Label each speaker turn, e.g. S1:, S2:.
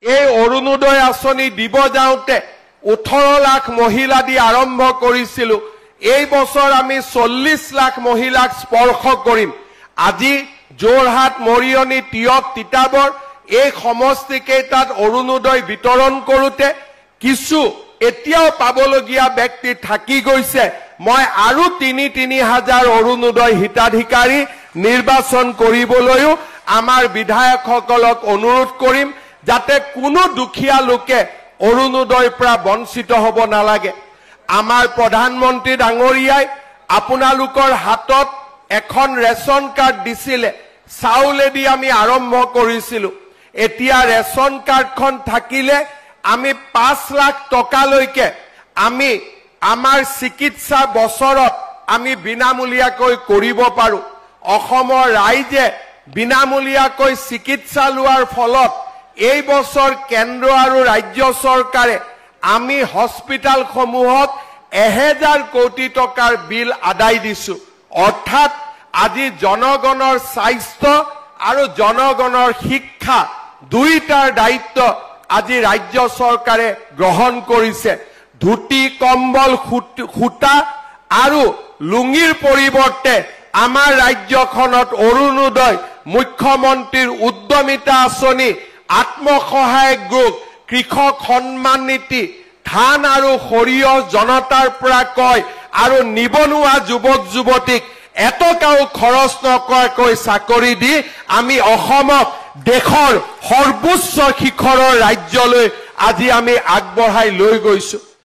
S1: এই অৰুণোদয় আঁচনি দিব যাওঁতে 18 লাখ মহিলা দি আৰম্ভ কৰিছিল। এই বছৰ আমি 40 লাখ মহিলাক স্পৰ্শ কৰিম। আজি যোৰহাট, মৰিয়নি, তিয়ক, তিতাবৰ এই সমষ্টি কেইটাত অৰুণোদয় বিতৰণ কৰোতে কিছু এতিয়াও পাবলগীয়া ব্যক্তি থাকি গৈছে। মই আৰু 3 হাজাৰ অৰুণোদয় হিতাধিকাৰী নিৰ্বাচন কৰিবলৈও আমাৰ বিধায়কসকলক অনুৰোধ কৰিম, যাতে কোনো দুখীয়া লোকে অৰুণোদয়ৰ পৰা বঞ্চিত হ'ব নালাগে। আমাৰ প্ৰধানমন্ত্ৰী ডাঙৰীয়াই আপোনালোকৰ হাতত এখন ৰেচন কাৰ্ড দিছিলে, চাউলেদি আমি আৰম্ভ কৰিছিলোঁ। এতিয়া ৰেচন কাৰ্ডখন থাকিলে আমি 5 লাখ টকালৈকে আমি আমাৰ চিকিৎসা বছৰত আমি বিনামূলীয়াকৈ কৰিব পাৰোঁ। অসমৰ ৰাইজে বিনামূলীয়াকৈ চিকিৎসা লোৱাৰ ফলত এই বছৰ কেন্দ্ৰ আৰু ৰাজ্য চৰকাৰে আমি হস্পিটালসমূহত 1000 কোটি টকাৰ বিল আদায় দিছোঁ। অৰ্থাৎ আজি জনগণৰ স্বাস্থ্য আৰু জনগণৰ শিক্ষা দুইটাৰ দায়িত্ব আজি ৰাজ্য চৰকাৰে গ্ৰহণ কৰিছে। ধুতি, কম্বল, সূতা আৰু লুঙিৰ পৰিৱৰ্তে আমাৰ ৰাজ্যখনত অৰুণোদয়, মুখ্যমন্ত্ৰীৰ উদ্যমিতা আঁচনি, আত্মসহায়ক গোট, কৃষক সন্মান নীতি, ধান আৰু সৰিয়হ জনতাৰ পৰা ক্ৰয় আৰু নিবনুৱা যুৱক যুৱতীক এটকাও খৰচ নকৰাকৈ চাকৰি দি আমি অসমক দেশৰ সৰ্বোচ্চ শিখৰৰ ৰাজ্যলৈ আজি আমি আগবঢ়াই লৈ গৈছো।